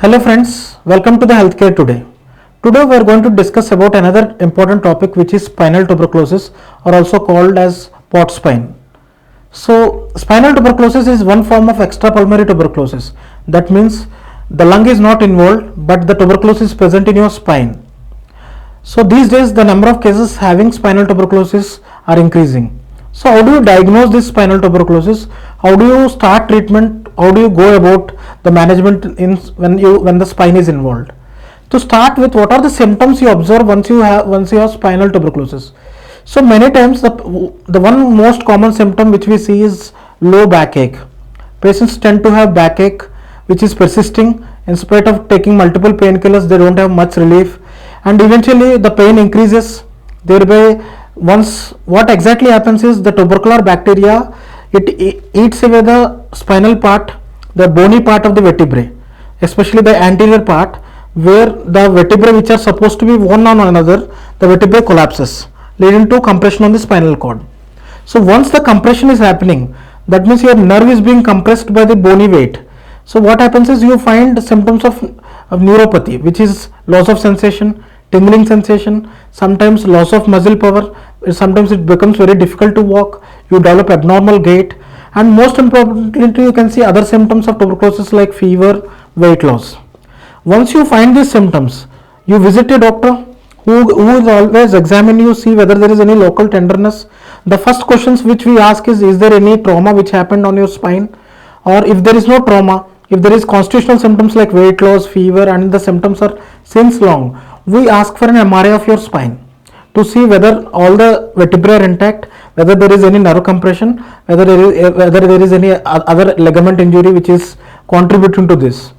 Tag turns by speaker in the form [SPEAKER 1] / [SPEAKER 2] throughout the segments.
[SPEAKER 1] Hello friends, welcome to the Healthcare Today. Today we are going to discuss about another important topic, which is spinal tuberculosis, or also called as pot spine. So spinal tuberculosis is one form of extrapulmonary tuberculosis. That means the lung is not involved but the tuberculosis is present in your spine. So these days the number of cases having spinal tuberculosis are increasing. So how do you diagnose this spinal tuberculosis? How do you start treatment? How do you go about the management when the spine is involved? To start with, what are the symptoms you observe once you have spinal tuberculosis? So many times the one most common symptom which we see is low backache. Patients tend to have backache which is persisting. In spite of taking multiple painkillers, they don't have much relief, and eventually the pain increases. Thereby, once what exactly happens is the tubercular bacteria, it eats away the spinal part, the bony part of the vertebrae, especially the anterior part, where the vertebrae which are supposed to be one on another, the vertebrae collapses, leading to compression on the spinal cord. So once the compression is happening, that means your nerve is being compressed by the bony weight. So what happens is you find symptoms of neuropathy, which is loss of sensation, tingling sensation, sometimes loss of muscle power, sometimes it becomes very difficult to walk, you develop abnormal gait, and most importantly you can see other symptoms of tuberculosis like fever, weight loss. Once you find these symptoms, you visit a doctor who will always examine you, see whether there is any local tenderness. The first questions which we ask is there any trauma which happened on your spine? Or if there is no trauma, if there is constitutional symptoms like weight loss, fever, and the symptoms are since long, we ask for an MRI of your spine to see whether all the vertebrae are intact, whether there is any nerve compression, whether there is any other ligament injury which is contributing to this.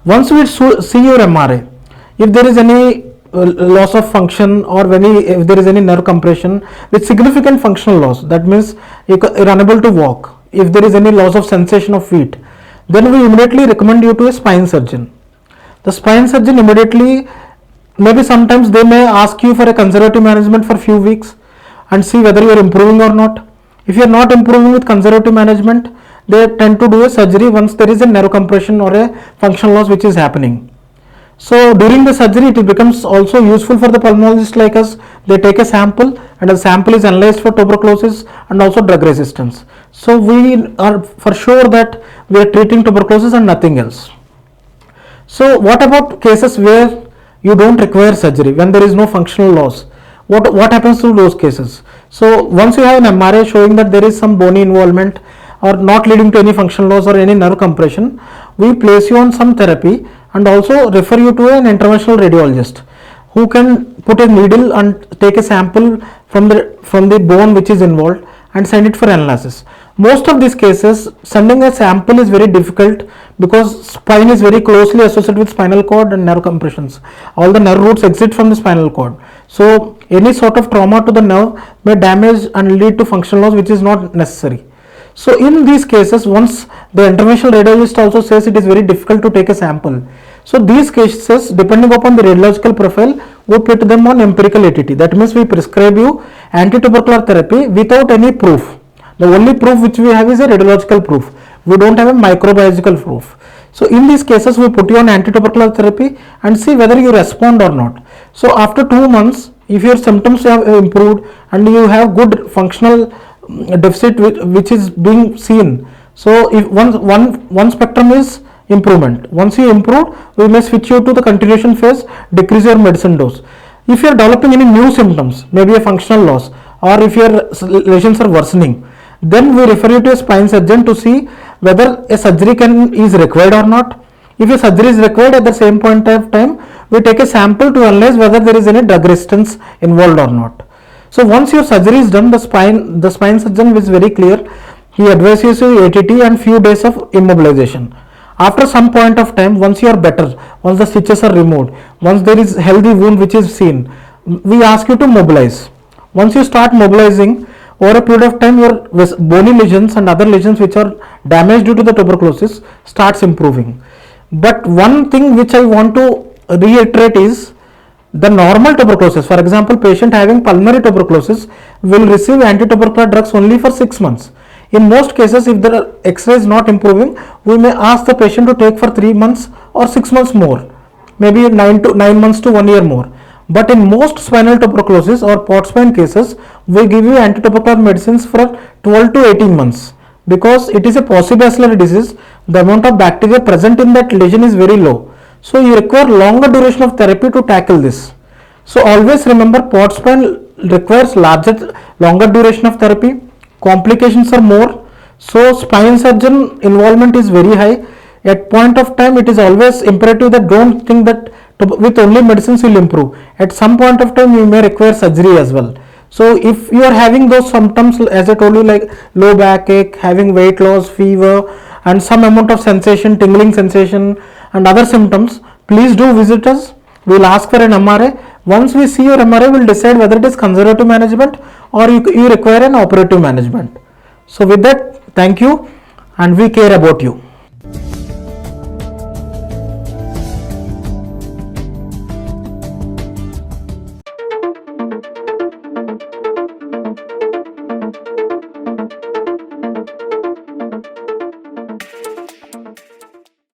[SPEAKER 1] Once we see your MRI, if there is any loss of function, or if there is any nerve compression with significant functional loss, that means you are unable to walk, if there is any loss of sensation of feet, then we immediately recommend you to a spine surgeon. The spine surgeon immediately, maybe sometimes they may ask you for a conservative management for few weeks and see whether you are improving or not. If you are not improving with conservative management, they tend to do a surgery once there is a nerve compression or a functional loss which is happening. So during the surgery, it becomes also useful for the pulmonologist like us. They take a sample, and the sample is analyzed for tuberculosis and also drug resistance. So we are for sure that we are treating tuberculosis and nothing else. So what about cases where you don't require surgery, when there is no functional loss? What happens to those cases? So once you have an MRI showing that there is some bony involvement or not leading to any functional loss or any nerve compression, we place you on some therapy and also refer you to an interventional radiologist who can put a needle and take a sample from the bone which is involved and send it for analysis. Most of these cases, sending a sample is very difficult because spine is very closely associated with spinal cord and nerve compressions. All the nerve roots exit from the spinal cord. So any sort of trauma to the nerve may damage and lead to functional loss, which is not necessary. So in these cases, once the interventional radiologist also says it is very difficult to take a sample. So these cases, depending upon the radiological profile, we put them on empirical ATT. That means we prescribe you anti-tubercular therapy without any proof. The only proof which we have is a radiological proof. We don't have a microbiological proof. So in these cases, we put you on anti-tubercular therapy and see whether you respond or not. So after 2 months, if your symptoms have improved and you have good functional deficit which is being seen, so if one spectrum is improvement. Once you improve, we may switch you to the continuation phase, decrease your medicine dose. If you are developing any new symptoms, maybe a functional loss, or if your lesions are worsening, then we refer you to a spine surgeon to see whether a surgery is required or not. If a surgery is required, at the same point of time, we take a sample to analyze whether there is any drug resistance involved or not. So once your surgery is done, the spine surgeon is very clear. He advises you ATT and few days of immobilization. After some point of time, once you are better, once the stitches are removed, once there is healthy wound which is seen, we ask you to mobilize. Once you start mobilizing, over a period of time, your bony lesions and other lesions which are damaged due to the tuberculosis starts improving. But one thing which I want to reiterate is the normal tuberculosis. For example, patient having pulmonary tuberculosis will receive anti-tubercular drugs only for 6 months. In most cases, if the X-ray is not improving, we may ask the patient to take for 3 months or 6 months more, maybe 9 months to 1 year more. But in most spinal tuberculosis or pot spine cases, we give you antitubercular medicines for 12 to 18 months, because it is a paucibacillary disease. The amount of bacteria present in that lesion is very low, so you require longer duration of therapy to tackle this. So always remember, pot spine requires longer duration of therapy, complications are more, so spine surgeon involvement is very high. At point of time, it is always imperative that don't think that with only medicines will improve. At some point of time, you may require surgery as well. So if you are having those symptoms, as I told you, like low backache, having weight loss, fever, and some amount of sensation, tingling sensation, and other symptoms, please do visit us. We will ask for an MRI. Once we see your MRI, we will decide whether it is conservative management or you require an operative management. So with that, thank you, and we care about you.